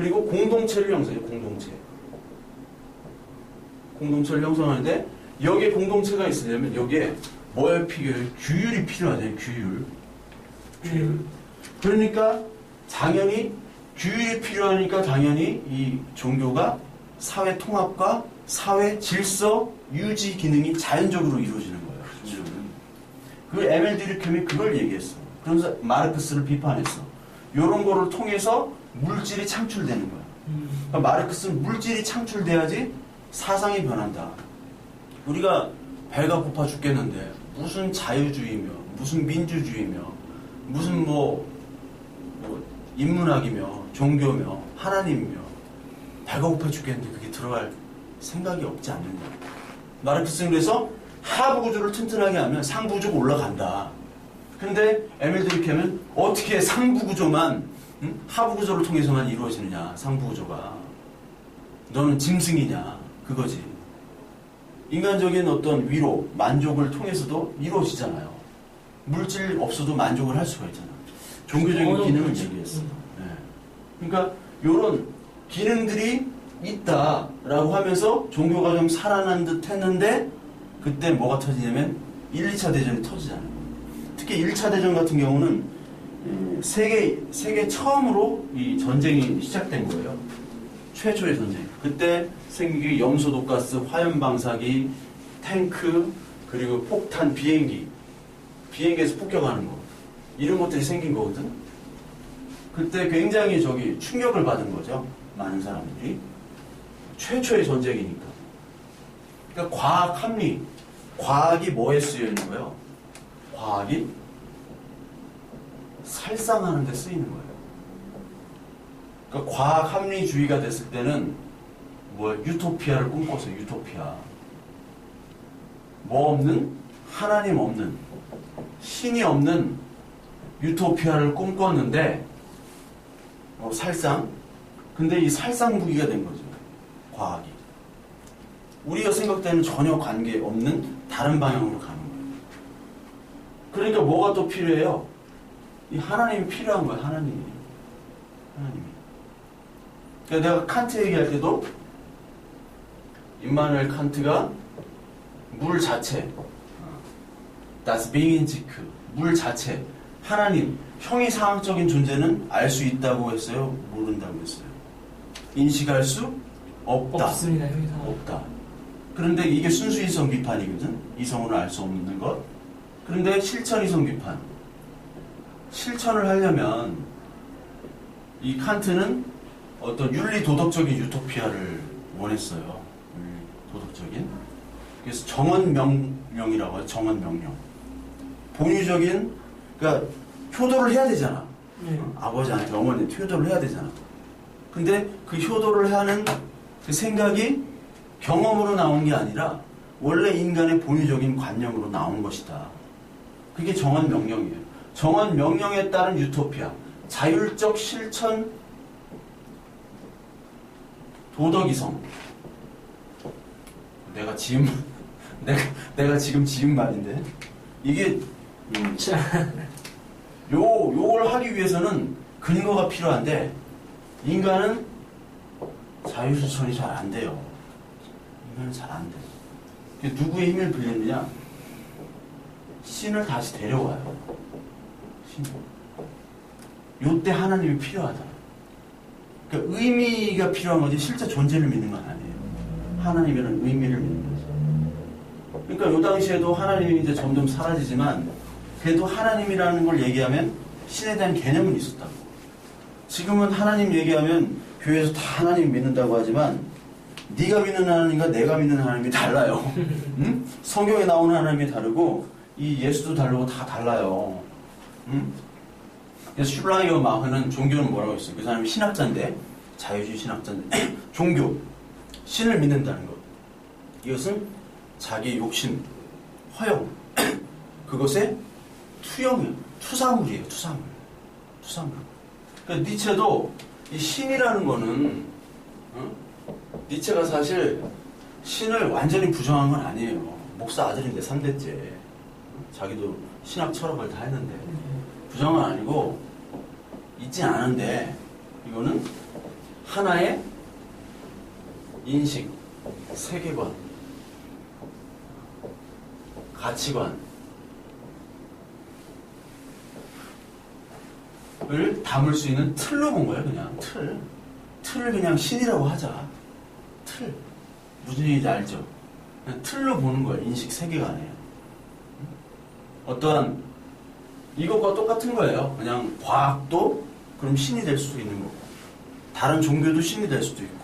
그리고 공동체를 형성해요. 공동체를 형성하는데 여기에 공동체가 있으려면 여기에 뭐가 필요해요? 규율이 필요하잖아요. 규율. 그러니까 당연히 규율이 필요하니까 당연히 이 종교가 사회 통합과 사회 질서 유지 기능이 자연적으로 이루어지는 거예요. 그 에멜 드류켐이 그걸 얘기했어. 그러면서 마르크스를 비판했어. 이런 거를 통해서 물질이 창출되는 거야. 그러니까 마르크스는 물질이 창출돼야지 사상이 변한다. 우리가 배가 고파 죽겠는데 무슨 자유주의며 무슨 민주주의며 무슨 뭐 인문학이며 종교며 하나님이며 배가 고파 죽겠는데 그게 들어갈 생각이 없지 않는다. 마르크스는 그래서 하부 구조를 튼튼하게 하면 상부 구조가 올라간다. 근데 에밀 드류켐은 어떻게 상부 구조만 하부 구조를 통해서만 이루어지느냐. 상부 구조가 너는 짐승이냐 그거지. 인간적인 어떤 위로 만족을 통해서도 이루어지잖아요. 물질 없어도 만족을 할 수가 있잖아. 종교적인 기능을 얘기했어. 네. 그러니까 이런 기능들이 있다라고 하면서 종교가 좀 살아난 듯 했는데 그때 뭐가 터지냐면 1, 2차 대전이 터지잖아요. 특히 1차 대전 같은 경우는 세계 처음으로 이 전쟁이 시작된 거예요. 최초의 전쟁. 그때 생긴 게 염소 독가스, 화염 방사기, 탱크, 그리고 폭탄, 비행기에서 폭격하는 거. 이런 것들이 생긴 거거든. 그때 굉장히 충격을 받은 거죠. 많은 사람들이. 최초의 전쟁이니까. 그러니까 과학 합리. 과학이 뭐에 쓰여 있는 거예요? 과학이 살상하는 데 쓰이는 거예요. 그러니까 과학 합리주의가 됐을 때는 유토피아를 꿈꿨어요. 유토피아. 뭐 없는? 하나님 없는, 신이 없는 유토피아를 꿈꿨는데 살상. 근데 이 살상 무기가 된 거죠. 과학이. 우리가 생각되는 전혀 관계없는 다른 방향으로 가는 거예요. 그러니까 뭐가 또 필요해요? 이 하나님이 필요한 거예요. 하나님이. 그러니까 내가 칸트 얘기할 때도 임마누엘 칸트가 물 자체, das Binnensicht, 물 자체, 하나님, 형이상학적인 존재는 알 수 있다고 했어요? 모른다고 했어요? 인식할 수 없다. 없습니다. 형이상학. 없다. 그런데 이게 순수 이성 비판이거든. 이성으로 알 수 없는 것. 그런데 실천 이성 비판. 실천을 하려면 이 칸트는 어떤 윤리 도덕적인 유토피아를 원했어요. 도덕적인. 그래서 정언명령이라고 해요. 정언명령. 본유적인, 그러니까 효도를 해야 되잖아. 네. 아버지한테 어머니한테 효도를 해야 되잖아. 근데 그 효도를 하는 그 생각이 경험으로 나온 게 아니라 원래 인간의 본유적인 관념으로 나온 것이다. 그게 정언명령이에요. 정언명령에 따른 유토피아. 자율적 실천 도덕이성. 내가 지금 지은 말인데 이게 요걸 하기 위해서는 근거가 필요한데 인간은 자유실천이 잘 안 돼요. 인간은 잘 안 돼요. 누구의 힘을 빌리느냐? 신을 다시 데려와요. 신. 요때 하나님이 필요하다. 그러니까 의미가 필요한 거지 실제 존재를 믿는 건 아니에요. 하나님이라는 의미를 믿는 거죠. 그러니까 요 당시에도 하나님이 이제 점점 사라지지만 그래도 하나님이라는 걸 얘기하면 신에 대한 개념은 있었다고. 지금은 하나님 얘기하면 교회에서 다 하나님 믿는다고 하지만 네가 믿는 하나님과 내가 믿는 하나님이 달라요. 응? 성경에 나오는 하나님이 다르고 이 예수도 다르고 다 달라요. 응? 그래서 슐라이어 마흐는 종교는 뭐라고 했어요? 그 사람이 신학자인데 자유주의 신학자인데 종교 신을 믿는다는 것. 이것은 자기 욕심, 허영 그것의 투영이에요. 투사물이에요. 투사물. 그러니까 니체도 이 신이라는 거는 니체가 사실 신을 완전히 부정한 건 아니에요. 목사 아들인데 3대째 자기도 신학 철학을 다 했는데 부정은 아니고 있진 않은데 이거는 하나의 인식, 세계관, 가치관을 담을 수 있는 틀로 본 거예요. 그냥 틀을 그냥 신이라고 하자. 틀 무슨 얘기인지 알죠? 그냥 틀로 보는 거예요. 인식 세계관에 어떠한 이것과 똑같은 거예요. 그냥 과학도 그럼 신이 될 수도 있는 거고, 다른 종교도 신이 될 수도 있고,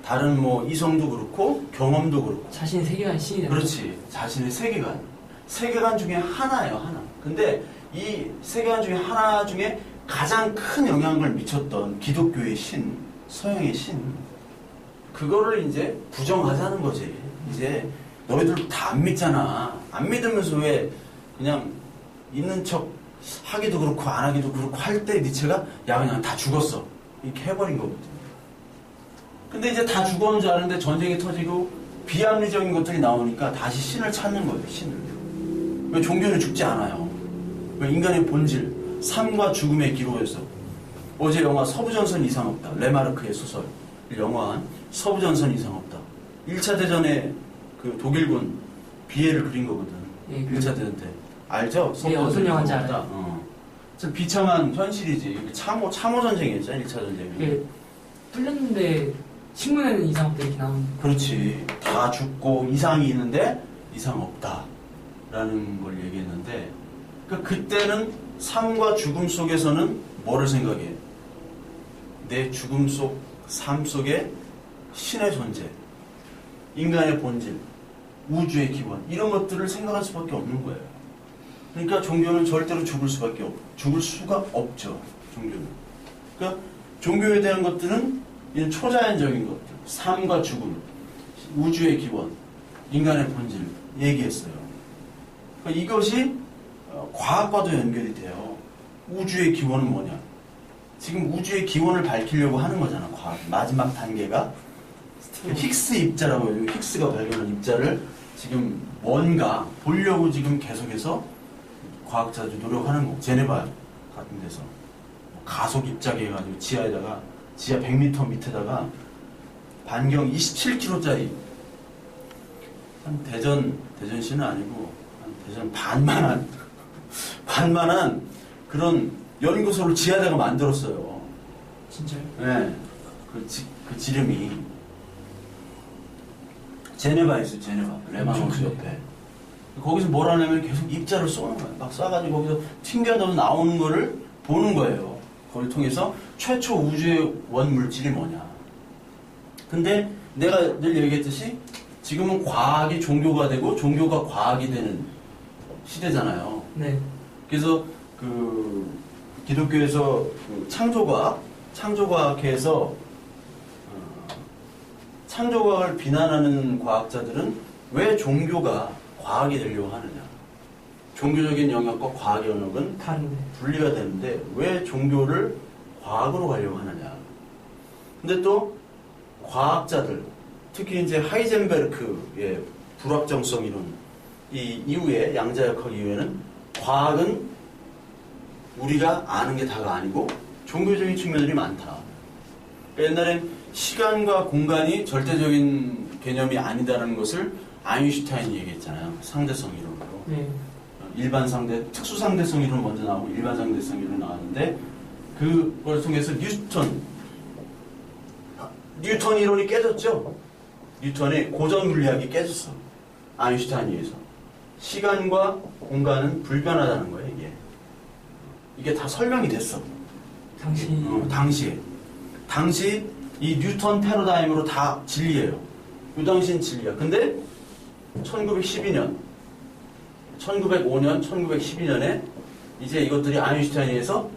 다른 뭐 이성도 그렇고 경험도 그렇고, 자신의 세계관이 신이 되는 그렇지. 자신의 세계관 중에 하나예요. 하나. 근데 이 세계관 중에 하나 중에 가장 큰 영향을 미쳤던 기독교의 신, 서양의 신, 그거를 이제 부정하자는 거지. 이제 너희들 다 안 믿잖아. 안 믿으면서 왜 그냥 있는 척 하기도 그렇고 안 하기도 그렇고 할 때 니체가 야 그냥 다 죽었어 이렇게 해버린 거거든. 근데 이제 다 죽었는 줄 아는데 전쟁이 터지고 비합리적인 것들이 나오니까 다시 신을 찾는 거예요. 신을. 왜 종교는 죽지 않아요? 왜 인간의 본질, 삶과 죽음의 기로에서 어제 영화 서부전선 이상 없다, 레마르크의 소설 영화한 서부전선 이상 없다, 1차 대전에 그 독일군 비해를 그린 거거든. 예, 1차 대전 때 알죠? 예, 어떤 영화인지 알아요. 참 비참한 현실이지. 참호 전쟁이었죠. 1차 전쟁이. 예, 뚫렸는데 신문에는 이상 없다 이렇게 나오는. 그렇지. 다 죽고 이상이 있는데 이상 없다 라는 걸 얘기했는데, 그러니까 그때는 삶과 죽음 속에서는 뭐를 생각해? 내 죽음 속, 삶 속에 신의 존재, 인간의 본질, 우주의 기원, 이런 것들을 생각할 수밖에 없는 거예요. 그러니까 종교는 절대로 죽을 수가 없죠. 종교는. 그러니까 종교에 대한 것들은 이런 초자연적인 것들, 삶과 죽음, 우주의 기원, 인간의 본질 얘기했어요. 그러니까 이것이 과학과도 연결이 돼요. 우주의 기원은 뭐냐? 지금 우주의 기원을 밝히려고 하는 거잖아. 과학 마지막 단계가 힉스 입자라고 해요. 힉스가 발견한 입자를 지금 뭔가 보려고 지금 계속해서 과학자들이 노력하는 거. 제네바 같은 데서 가속 입자기 해가지고 지하 100m 밑에다가 반경 27km짜리 한 대전시는 아니고 한 대전 반만한 그런 연구소를 지하에다가 만들었어요. 진짜요? 네. 그 지름이 제네바에 있어요. 제네바 레마노스 옆에. 거기서 뭘 하냐면 계속 입자를 쏘는 거예요. 막 쏴가지고 거기서 튕겨나서 나오는 거를 보는 거예요. 그걸 통해서 최초 우주의 원물질이 뭐냐. 근데 내가 늘 얘기했듯이 지금은 과학이 종교가 되고 종교가 과학이 되는 시대잖아요. 네. 그래서 그 기독교에서 그 창조과학회에서 창조과학을 비난하는 과학자들은 왜 종교가 과학이 되려고 하느냐. 종교적인 영역과 과학의 영역은 다른데 분리가 되는데 왜 종교를 과학으로 가려고 하느냐. 근데 또 과학자들, 특히 이제 하이젠베르크의 불확정성 이론 이 이후에 양자역학 이후에는 과학은 우리가 아는 게 다가 아니고 종교적인 측면들이 많다. 그러니까 옛날엔 시간과 공간이 절대적인 개념이 아니다라는 것을 아인슈타인이 얘기했잖아요. 상대성 이론으로. 네. 일반 상대, 특수 상대성 이론 먼저 나오고 일반 상대성 이론 나왔는데 그걸 통해서 뉴턴 이론이 깨졌죠. 뉴턴의 고전 물리학이 깨졌어. 아인슈타인에 의해서. 시간과 공간은 불변하다는 거예요, 이게. 이게 다 설명이 됐어. 당시에. 당시 이 뉴턴 패러다임으로 다 진리예요. 그 당시엔 진리야. 근데 1912년, 1905년, 1912년에 이제 이것들이 아인슈타인에 의해서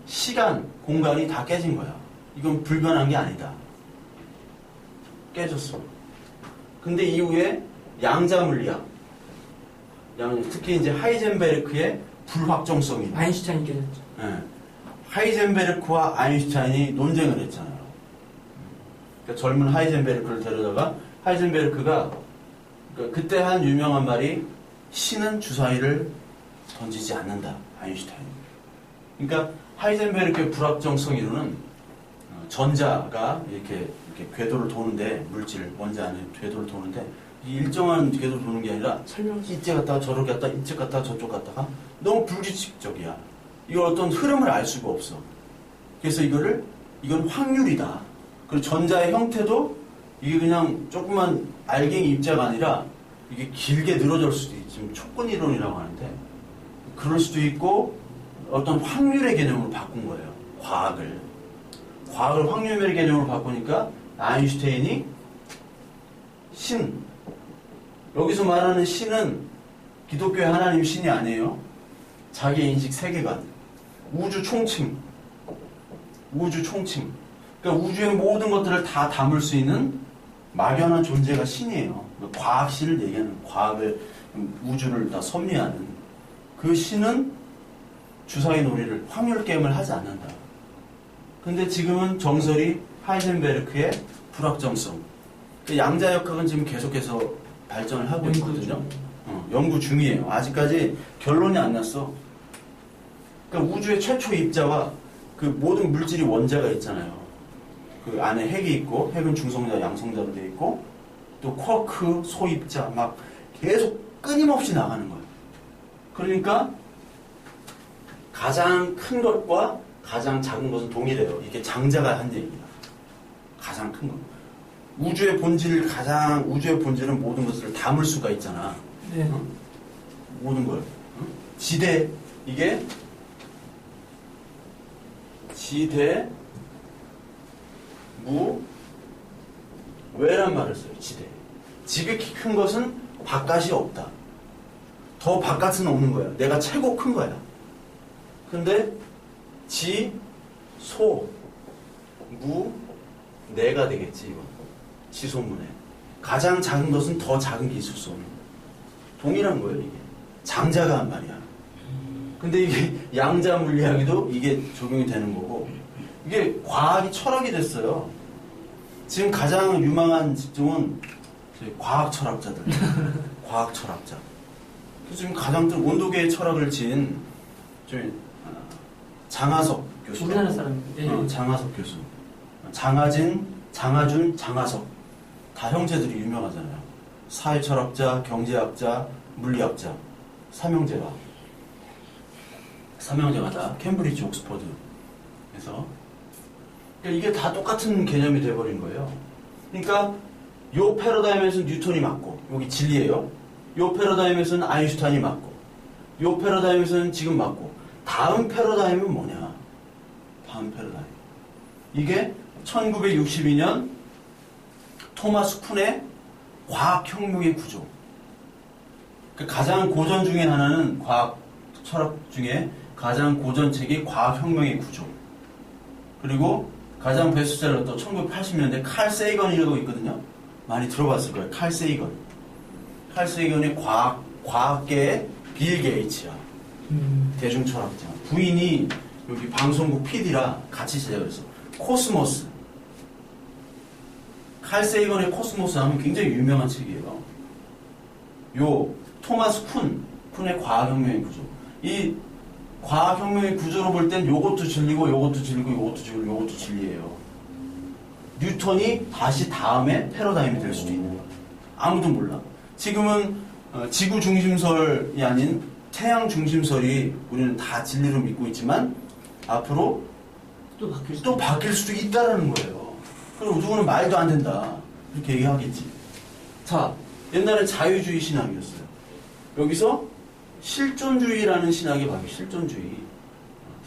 시간, 공간이 다 깨진 거야. 이건 불변한 게 아니다. 깨졌어. 근데 이후에 양자물리학, 특히 이제 하이젠베르크의 불확정성이. 아인슈타인이 깨졌죠. 네. 하이젠베르크와 아인슈타인이 논쟁을 했잖아요. 그러니까 젊은 하이젠베르크를 데려다가 하이젠베르크가 그때 한 유명한 말이 신은 주사위를 던지지 않는다. 아인슈타인. 그러니까 하이젠베르크의 불확정성 이론은 전자가 이렇게 궤도를 도는데, 물질 원자 안에 궤도를 도는데, 이 일정한 궤도를 도는 게 아니라 설명지 이쪽 갔다가 저쪽 갔다가 이쪽 갔다가 저쪽 갔다가 너무 불규칙적이야. 이걸 어떤 흐름을 알 수가 없어. 그래서 이건 확률이다. 그리고 전자의 형태도 이게 그냥 조그만 알갱이 입자가 아니라 이게 길게 늘어질 수도 있지. 지금 촉근 이론이라고 하는데, 그럴 수도 있고 어떤 확률의 개념으로 바꾼 거예요. 과학을 확률의 개념으로 바꾸니까 아인슈타인이 신, 여기서 말하는 신은 기독교의 하나님 신이 아니에요. 자기의 인식 세계관, 우주 총칭. 그러니까 우주의 모든 것들을 다 담을 수 있는 막연한 존재가 신이에요. 과학신을 얘기하는, 과학을, 우주를 다 섭리하는 그 신은 주사위 놀이를, 확률 게임을 하지 않는다. 근데 지금은 정설이 하이젠베르크의 불확정성, 양자역학은 지금 계속해서 발전을 하고 있거든요. 연구 중이에요. 아직까지 결론이 안 났어. 그러니까 우주의 최초 입자와 그 모든 물질이 원자가 있잖아요. 그 안에 핵이 있고, 핵은 중성자, 양성자로 되어 있고, 또 쿼크, 소입자, 막 계속 끊임없이 나가는 거예요. 그러니까 가장 큰 것과 가장 작은 것은 동일해요. 이게 장자가 한 얘기입니다. 가장 큰 것. 우주의 본질은 모든 것을 담을 수가 있잖아. 네. 어? 모든 걸. 지대, 이게 외란 말을 써요. 지대. 지극히 큰 것은 바깥이 없다. 더 바깥은 없는 거야. 내가 최고 큰 거야. 근데 내가 되겠지, 이건. 지소문에. 가장 작은 것은 더 작은 기술소문. 동일한 거예요, 이게. 장자가 한 말이야. 근데 이게 양자 물리학에도 이게 적용이 되는 거고, 이게 과학이 철학이 됐어요. 지금 가장 유망한 직종은 과학 철학자들. 과학 철학자. 지금 가장 온도계의 철학을 지은 장하석 교수. 우리나라 사람인데. 장하석 교수. 장하준, 장하석. 다 형제들이 유명하잖아요. 사회철학자, 경제학자, 물리학자. 삼형제가 다 캠브리지, 옥스퍼드. 그래서 이게 다 똑같은 개념이 돼버린 거예요. 그러니까 요 패러다임에서는 뉴턴이 맞고, 여기 진리예요. 요 패러다임에서는 아인슈타인이 맞고, 요 패러다임에서는 지금 맞고, 다음 패러다임은 뭐냐? 다음 패러다임. 이게 1962년 토마스 쿤의 과학혁명의 구조. 가장 고전 중에 하나는, 과학 철학 중에 가장 고전 책이 과학혁명의 구조. 그리고 가장 베스트셀러 또 1980년대 칼 세이건이라고 있거든요. 많이 들어봤을 거예요. 칼 세이건. 칼 세이건이 과학계의 빌 게이츠야. 대중철학자. 부인이 여기 방송국 PD라 같이 제작을 했어. 코스모스. 칼 세이건의 코스모스 하면 굉장히 유명한 책이에요. 요 토마스 쿤의 과학혁명의 구조. 이 과학혁명의 구조로 볼 땐 요것도 진리고 요것도 진리고 요것도 진리고 요것도 진리예요. 뉴턴이 다시 다음에 패러다임이 될 수도 있는 거야. 아무도 몰라. 지금은 지구 중심설이 아닌 태양 중심설이 우리는 다 진리로 믿고 있지만, 앞으로 또 바뀔 수도 있다라는 거예요. 그리고 누구는 말도 안 된다, 이렇게 얘기하겠지. 자, 옛날에 자유주의 신학이었어요. 여기서 실존주의라는 신학이 바뀌어요.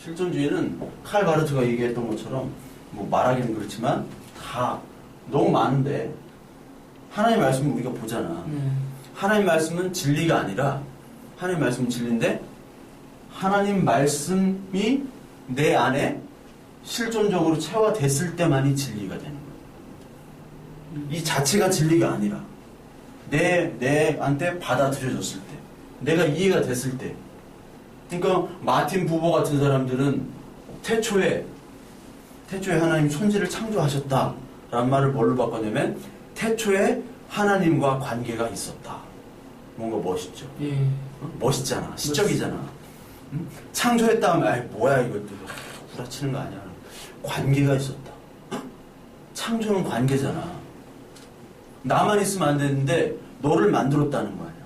실존주의는 칼 바르트가 얘기했던 것처럼, 뭐 말하기는 그렇지만 다 너무 많은데, 하나님 말씀을 우리가 보잖아. 하나님 말씀은 진리가 아니라, 하나님 말씀은 진리인데 하나님 말씀이 내 안에 실존적으로 체화됐을 때만이 진리가 되는 거예요. 이 자체가 진리가 아니라 내한테 받아들여졌을 때, 내가 이해가 됐을 때. 그러니까 마틴 부버 같은 사람들은 태초에 하나님 천지를 창조하셨다라는 말을 뭘로 바꿔내면, 태초에 하나님과 관계가 있었다. 뭔가 멋있죠. 예. 멋있잖아. 시적이잖아. 응? 창조했다 하면, 아이 뭐야 이것도 구라치는 거 아니야. 관계가 있었다. 창조는 관계잖아. 나만 있으면 안 되는데 너를 만들었다는 거 아니야.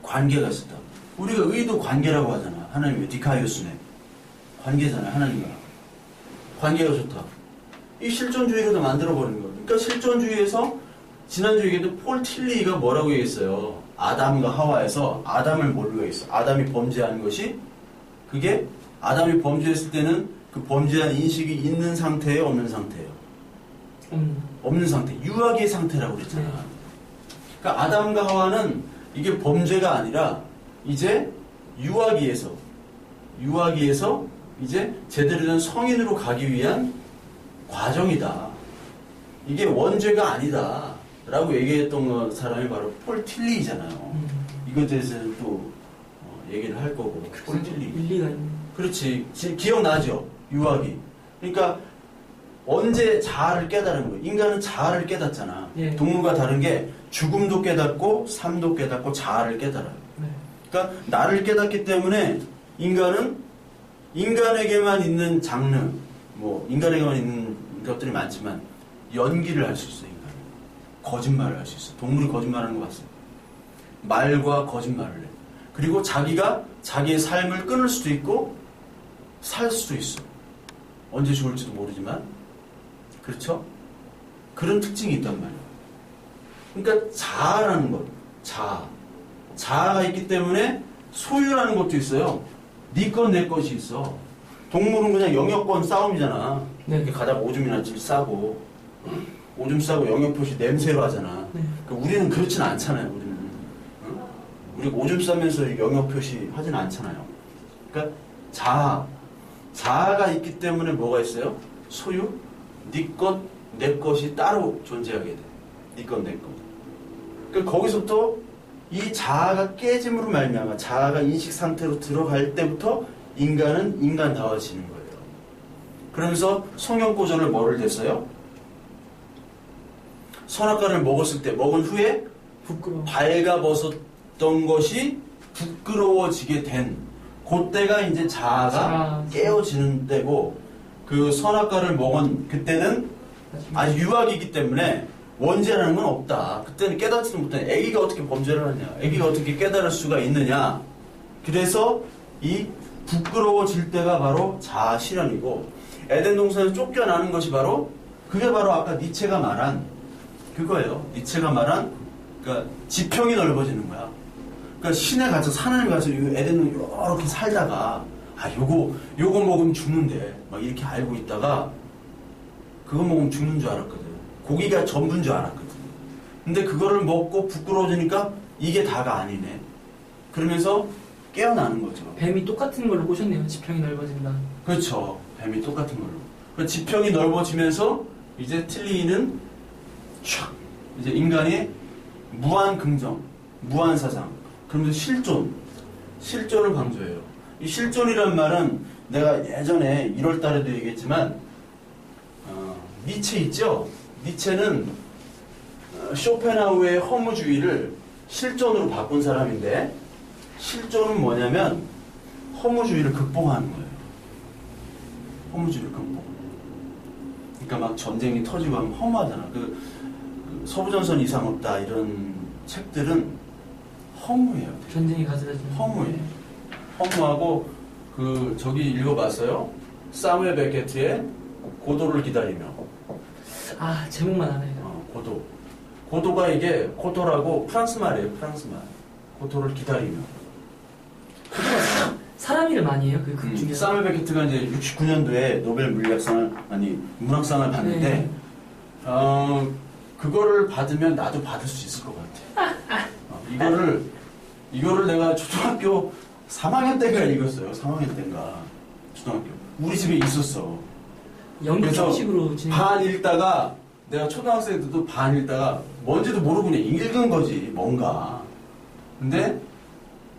관계가 있었다. 우리가 의도 관계라고 하잖아. 하나님의 디카이오스네. 관계잖아. 하나님과. 관계가 좋다. 이 실존주의로도 만들어버리는 거야. 그러니까 실존주의에서 지난주 얘기도 폴 틸리가 뭐라고 얘기했어요. 아담과 하와에서 아담을 뭘로 얘기했어. 아담이 범죄한 것이 그게 아담이 범죄했을 때는 그 범죄한 인식이 있는 상태예요? 없는 상태예요? 없는 상태. 유아기의 상태라고 그랬잖아. 네. 그러니까 아담과 하와는 이게 범죄가 아니라 이제 유아기에서 이제 제대로 된 성인으로 가기 위한 과정이다. 이게 원죄가 아니다. 라고 얘기했던 사람이 바로 폴 틸리잖아요. 이것에 대해서는 또 얘기를 할 거고. 폴 틸리. 일리가 있네. 그렇지. 기억나죠? 유아기. 그러니까 언제 자아를 깨달은 거예요? 인간은 자아를 깨닫잖아. 예. 동물과 다른 게 죽음도 깨닫고 삶도 깨닫고 자아를 깨달아요. 네. 그러니까 나를 깨닫기 때문에 인간은 인간에게만 있는 장르, 인간에게만 있는 것들이 많지만 연기를 할 수 있어요. 인간은. 거짓말을 할 수 있어. 동물이 거짓말하는 거 봤어요. 말과 거짓말을 해. 그리고 자기가 자기의 삶을 끊을 수도 있고 살 수도 있어. 언제 죽을지도 모르지만. 그렇죠? 그런 특징이 있단 말이에요. 그러니까 자아라는 것. 자아가 있기 때문에 소유라는 것도 있어요. 네 것, 내 것이 있어. 동물은 그냥 영역권 싸움이잖아. 네. 이렇게 가다가 오줌이나 집 싸고, 오줌 싸고 영역 표시 냄새로 하잖아. 네. 그러니까 우리는 그렇진 않잖아요. 우리 오줌 싸면서 영역 표시 하진 않잖아요. 그러니까 자아가 있기 때문에 뭐가 있어요? 소유, 네 것, 내 것이 따로 존재하게 돼. 네 것, 내 것. 그러니까 거기서부터 이 자아가 깨짐으로 말미암아 자아가 인식 상태로 들어갈 때부터 인간은 인간다워지는 거예요. 그러면서 성형고전을 뭐를 댔어요? 선악과를 먹은 후에 부끄러워. 발가벗었던 것이 부끄러워지게 된 그때가 이제 자아가 깨어지는 때고, 그 선악과를 먹은 그때는 아직 유아기이기 때문에 원죄라는 건 없다. 그때는 깨닫지도 못해. 애기가 어떻게 범죄를 하냐. 애기가 어떻게 깨달을 수가 있느냐. 그래서 이 부끄러워질 때가 바로 자아 실현이고, 에덴 동산에서 쫓겨나는 것이 그게 바로 아까 니체가 말한 그거예요. 니체가 말한, 그러니까 지평이 넓어지는 거야. 그러니까 신에 갇혀, 산을 가서 에덴을 이렇게 살다가, 요거 먹으면 죽는데, 막 이렇게 알고 있다가, 그거 먹으면 죽는 줄 알았거든. 고기가 전부인 줄 알았거든. 근데 그거를 먹고 부끄러워지니까 이게 다가 아니네. 그러면서 깨어나는 거죠. 뱀이 똑같은 걸로 꼬셨네요. 지평이 넓어진다. 그렇죠. 뱀이 똑같은 걸로. 그 지평이 넓어지면서 이제 틸리는 촥 이제 인간의 무한 긍정, 무한 사상, 그러면서 실존을 강조해요. 이 실존이란 말은 내가 예전에 1월 달에도 얘기했지만 니체 있죠? 니체는 쇼펜하우의 허무주의를 실존으로 바꾼 사람인데, 실존은 뭐냐면 허무주의를 극복하는 거예요. 허무주의를 극복. 그러니까 막 전쟁이 터지고 하면 허무하잖아. 그 서부전선 이상 없다 이런 책들은 허무해요. 전쟁이 가져다 주는. 허무해. 허무하고 저기 읽어봤어요? 사무엘 베케트의 고도를 기다리며. 제목만 알아요. 고도. 고도가 이게 고도라고 프랑스 말이에요. 프랑스 말. 고도를 기다리며. 사람 이름 아니에요? 그 극 중에. 사무엘 베케트가 이제 69년도에 노벨 문학상을 받는데, 네. 그거를 받으면 나도 받을 수 있을 것 같아. 이거를 내가 초등학교 3학년 때인가 읽었어요. 3학년 때인가. 초등학교. 우리 집에 있었어. 연극 그래서 형식으로 반 읽다가, 내가 초등학생 때도 반 읽다가 뭔지도 모르고 그냥 읽은 거지, 뭔가. 근데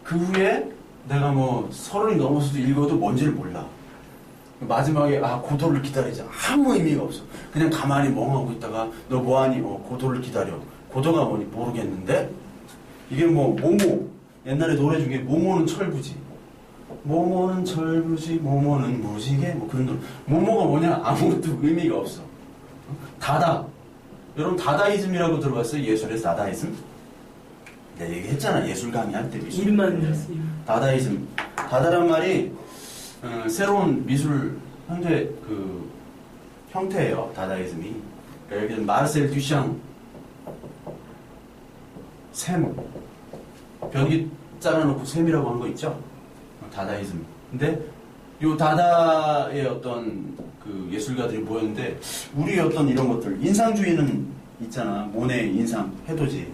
그 후에 내가 30이 넘어서도 읽어도 뭔지를 몰라. 마지막에 고도를 기다리자. 아무 의미가 없어. 그냥 가만히 멍하고 있다가 너 뭐하니? 고도를 기다려. 고도가 뭐니 모르겠는데, 이게 모모. 옛날에 노래 중에 모모는 철부지. 모모는 철부지, 모모는 무지개, 그런 노래. 모모가 뭐냐? 아무것도 의미가 없어. 다다. 여러분 다다이즘이라고 들어봤어요? 예술에서 다다이즘? 내가 얘기했잖아. 예술 강의할 때 미술. 이름만 들었어요. 다다이즘. 다다란 말이 새로운 미술 현재 그 형태예요. 다다이즘이. 그러니까 여기는 마르셀 듀샹 샘 변기 잘라놓고 샘이라고 하는 거 있죠? 다다이즘. 근데 요 다다의 어떤 그 예술가들이 모였는데 우리 어떤 이런 것들 인상주의는 있잖아. 모네의 인상 해돋이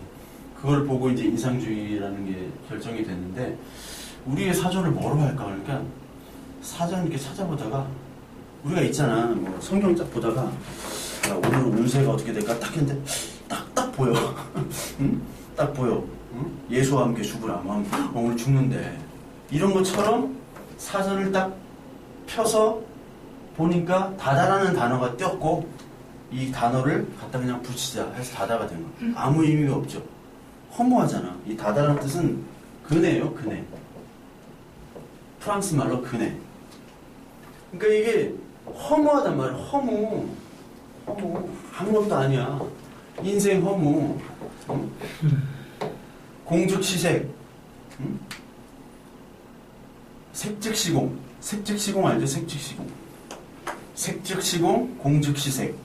그걸 보고 이제 인상주의라는 게 결정이 됐는데 우리의 사전을 뭐로 할까 그러니까 사전 이렇게 찾아보다가 우리가 있잖아. 뭐 성경 딱 보다가 야, 오늘은 운세가 어떻게 될까 딱 했는데 딱 보여. 응? 딱 보여. 응? 예수와 함께 죽으라. 오늘 죽는데 이런 것처럼 사전을 딱 펴서 보니까 다다라는 단어가 띄었고 이 단어를 갖다 그냥 붙이자 해서 다다가 된 거야. 아무 의미가 없죠. 허무하잖아. 이 다다라는 뜻은 그네예요. 그네. 프랑스 말로 그네. 그러니까 이게 허무하단 말이야. 허무. 아무것도 아니야. 인생 허무. 응? 공즉시색. 응? 색즉시공. 색즉시공 알죠? 색즉시공. 색즉시공, 공즉시색.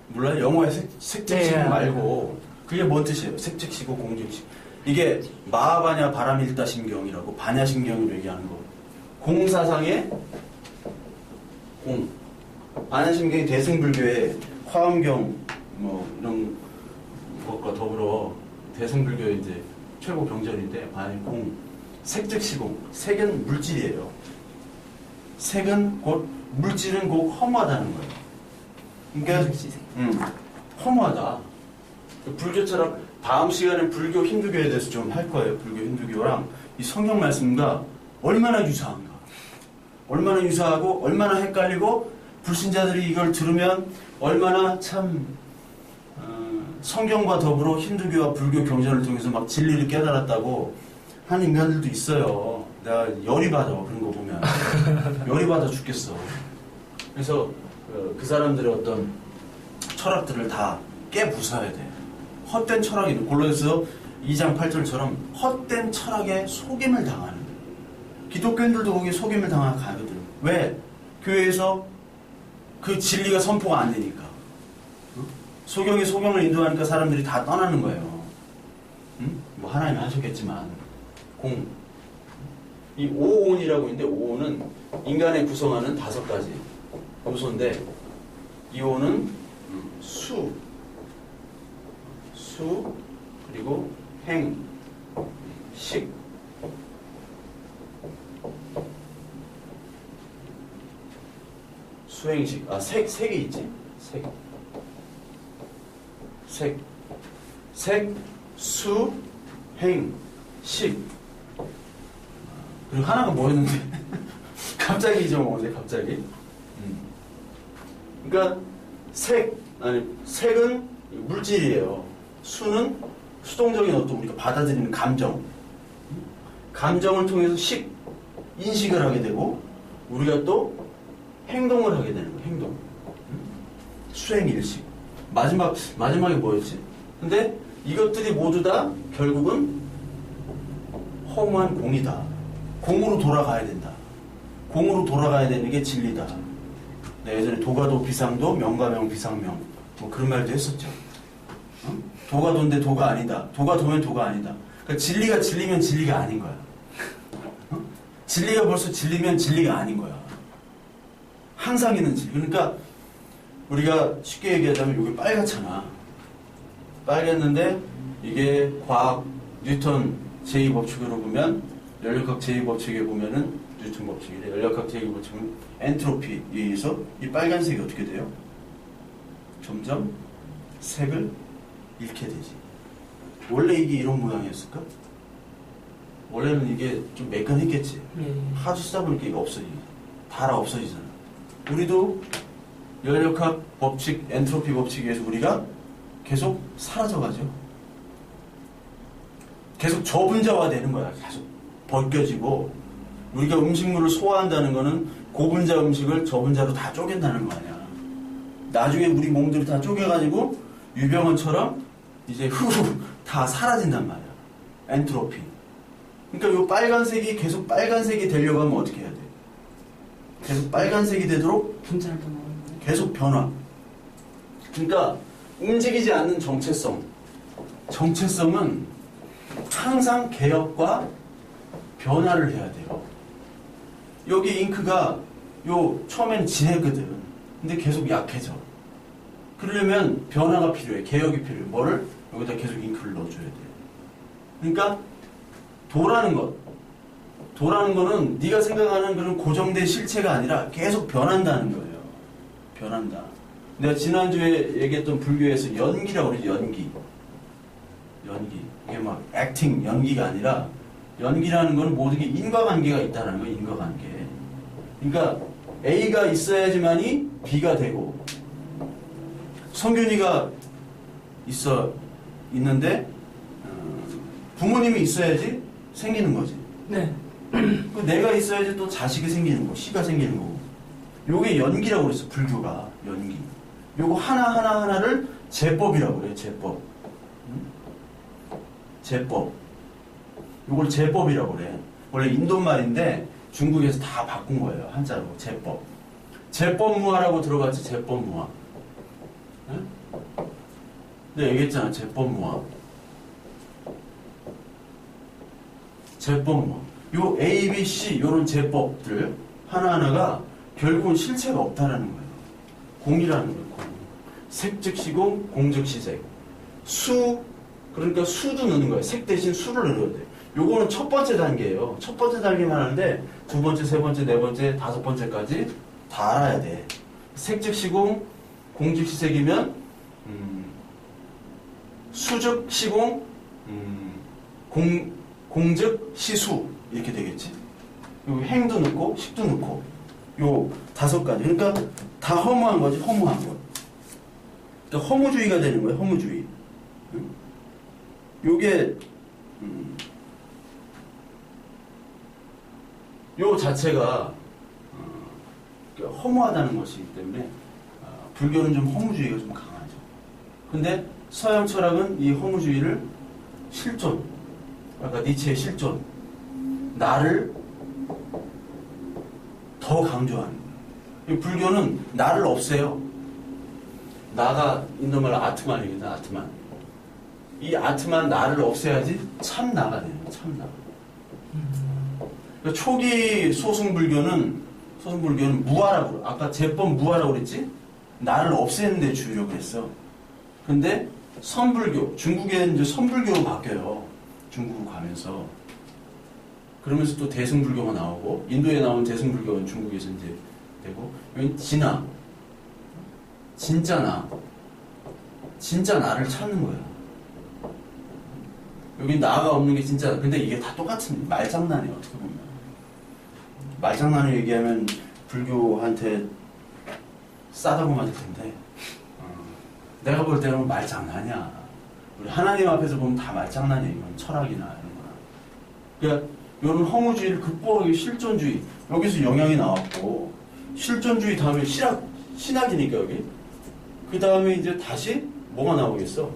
몰라요? 영어에 색즉시공 말고 그게 뭔 뜻이에요? 색즉시고 공즉시. 이게 마하바냐 바라밀다신경이라고 반야신경으로 얘기하는 거. 공사상의 공. 반야신경이 대승불교의 화엄경 뭐 이런 것과 더불어 대승불교의 이제 최고 경전인데 공. 색즉시공. 색은 물질이에요. 색은 곧 물질은 곧 허무하다는 거예요. 그러니까 허무하다. 불교처럼 다음 시간에 불교 힌두교에 대해서 좀 할 거예요. 불교 힌두교랑 이 성경 말씀과 얼마나 유사한가. 얼마나 유사하고 얼마나 헷갈리고 불신자들이 이걸 들으면 얼마나 참 성경과 더불어 힌두교와 불교 경전을 통해서 막 진리를 깨달았다고 하는 인간들도 있어요. 내가 열이 받아 그런 거 보면 열이 받아 죽겠어. 그래서 그 사람들의 어떤 철학들을 다 깨부숴야 돼. 헛된 철학이 골로새서 2장 8절처럼 헛된 철학에 속임을 당하는 기독교인들도 거기에 속임을 당하거든. 왜? 교회에서 그 진리가 선포가 안 되니까. 소경이 소경을 인도하니까 사람들이 다 떠나는 거예요. 뭐 하나님 하셨겠지만 이 오온이라고 있는데 오온은 인간의 구성하는 5가지 요소인데 이 오는 수 그리고 행, 식 수행식 색이 있지 색, 수, 행, 식 그리고 하나가 뭐였는데 갑자기 잊어먹었네 갑자기. 그러니까 색은 물질이에요. 수는 수동적인 어떤 우리가 받아들이는 감정을 통해서 인식을 하게 되고 우리가 또 행동을 하게 되는 거예요. 행동. 수행일식. 마지막에 뭐였지? 근데 이것들이 모두 다 결국은 허무한 공이다. 공으로 돌아가야 된다. 공으로 돌아가야 되는 게 진리다. 네, 예전에 도가도 비상도 명가명 비상명 뭐 그런 말도 했었죠. 도가도인데 도가 아니다. 도가도면 도가 아니다. 그러니까 진리가 진리면 진리가 아닌 거야. 진리가 벌써 진리면 진리가 아닌 거야. 항상 있는 진리. 그러니까 우리가 쉽게 얘기하자면 이게 빨갛잖아. 빨갛는데 이게 과학 뉴턴 제2법칙으로 보면 연력학 제2법칙에 보면은 뉴턴 법칙이래. 연력학 제2법칙은 엔트로피에 의해서 이 빨간색이 어떻게 돼요? 점점 색을 잃게 되지. 원래 이게 이런 모양이었을까? 원래는 이게 좀 매끈했겠지. 하도 쓰다 보니까 이거 다 없어지잖아. 우리도 연력학 법칙, 엔트로피 법칙에 의해서 우리가 계속 사라져가죠. 계속 저분자화 되는 거야. 계속 벗겨지고 우리가 음식물을 소화한다는 거는 고분자 음식을 저분자로 다 쪼갠다는 거 아니야. 나중에 우리 몸들이 다 쪼개가지고 유병원처럼 이제 후 다 사라진단 말이야. 엔트로피. 그러니까 요 빨간색이 계속 빨간색이 되려고 하면 어떻게 해야 돼? 계속 빨간색이 되도록 분자를 더 넣는 거예요? 계속 변화. 그러니까 움직이지 않는 정체성. 정체성은 항상 개혁과 변화를 해야 돼요. 여기 잉크가 요 처음엔 진했거든. 근데 계속 약해져. 그러려면 변화가 필요해. 개혁이 필요해. 뭐를? 여기다 계속 잉크를 넣어줘야 돼. 그러니까 도라는 것. 도라는 거는 네가 생각하는 그런 고정된 실체가 아니라 계속 변한다는 거예요. 변한다. 내가 지난주에 얘기했던 불교에서 연기라고 그러지. 연기. 이게 막 액팅, 연기가 아니라 연기라는 건 모든 게 인과관계가 있다는 거예요. 인과관계. 그러니까 A가 있어야지만이 B가 되고 성균이가 있는데 부모님이 있어야지 생기는 거지. 네. 그 내가 있어야지 또 자식이 생기는 거, 씨가 생기는 거고. 요게 연기라고 그랬어. 불교가 연기. 요거 하나를 제법이라고 그래요. 제법. 제법. 요걸 제법이라고 그래. 원래 인도말인데 중국에서 다 바꾼 거예요. 한자로. 제법. 제법무화라고 들어봤지? 제법무화. 응? 내가 얘기했잖아. 제법무화. 제법무화. 요 A, B, C 요런 제법들 하나하나가 결국은 실체가 없다라는 거예요. 공이라는 거예요. 공. 색즉시공, 공즉시색. 수, 그러니까 수도 넣는 거예요. 색 대신 수를 넣어야 돼. 요거는 첫 번째 단계예요. 첫 번째 단계만 하는데 두 번째, 세 번째, 네 번째, 다섯 번째까지 다 알아야 돼. 색즉시공, 공즉시색이면 수즉시공, 공즉시수 이렇게 되겠지. 요 행도 넣고 식도 넣고 요 다섯 가지. 그러니까 다 허무한 거지. 허무한 거. 그러니까 허무주의가 되는 거예요. 허무주의. 요게 요 자체가 허무하다는 것이기 때문에 불교는 좀 허무주의가 좀 강하죠. 근데 서양 철학은 이 허무주의를 실존, 아까 니체의 실존, 나를 더 강조하는 거예요. 불교는 나를 없애요. 나가 인도말로 아트만이거든. 아트만. 이 아트만 나를 없애야지 참 나가 되는 거예요. 참 나. 그러니까 초기 소승불교는 무아라고 그래. 아까 제법 무아라고 그랬지? 나를 없애는 데 주의력을 했어. 근데 선불교, 중국에는 이제 선불교로 바뀌어요. 중국으로 가면서. 그러면서 또 대승불교가 나오고, 인도에 나온 대승불교는 중국에서 이제 되고, 여기 진화. 진짜 나를 찾는 거야. 여기 나가 없는 게 진짜, 근데 이게 다 똑같은 말장난이에요. 어떻게 보면. 말장난을 얘기하면 불교한테 싸다고 맞을 텐데, 내가 볼 때는 말장난이야. 우리 하나님 앞에서 보면 다 말장난이에요. 이건 철학이나 이런 거나. 그러니까 이런 허무주의를 극복하기 실존주의. 여기서 영향이 나왔고, 실존주의 다음에 신학이니까 여기. 그 다음에 이제 다시 뭐가 나오겠어?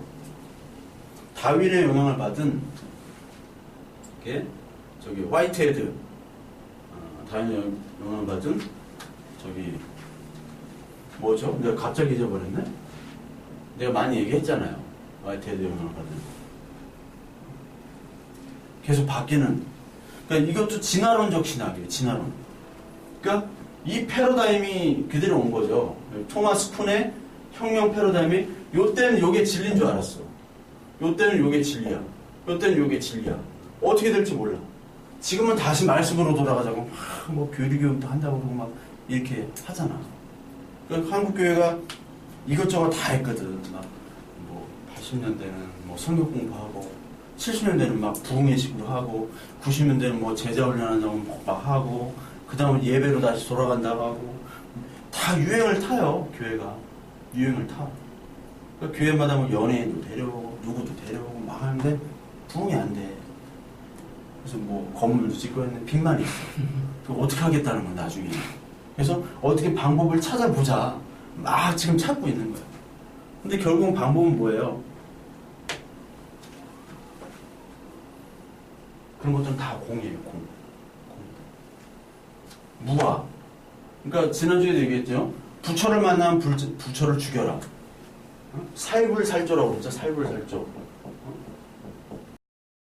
다윈의 영향을 받은 게 저기 화이트헤드. 다윈의 영향을 받은 저기 뭐죠? 내가 갑자기 잊어버렸네? 내가 많이 얘기했잖아요. 화이트헤드 영향을 받은. 계속 바뀌는. 그러니까 이것도 진화론적 신학이에요. 진화론. 그러니까 이 패러다임이 그대로 온 거죠. 토마스 쿤의 혁명 패러다임이 요때는 요게 진리인 줄 알았어. 요때는 요게 진리야. 요때는 요게 진리야. 어떻게 될지 몰라. 지금은 다시 말씀으로 돌아가자고 막 뭐 교리교육도 한다고 그러고 막 이렇게 하잖아. 그러니까 한국교회가 이것저것 다 했거든. 막 뭐 80년대는 뭐 성경 공부하고 70년대는 막 부흥회식으로 하고 90년대는 뭐 제자 훈련한다고 막 하고 그 다음에 예배로 다시 돌아간다고 하고 다 유행을 타요. 교회가 유행을 타. 그러니까 교회마다 뭐 연예인도 데려오고 누구도 데려오고 막 하는데 부흥이 안 돼. 그래서 뭐 건물도 짓고 했는데 빚만 있어. 그 어떻게 하겠다는 거야 나중에. 그래서 어떻게 방법을 찾아보자. 막 지금 찾고 있는 거예요. 근데 결국은 방법은 뭐예요? 그런 것들은 다 공이에요, 공. 무화. 그러니까 지난주에도 얘기했죠. 부처를 만나면 부처를 죽여라. 살불살조라고 그러죠. 살불살조.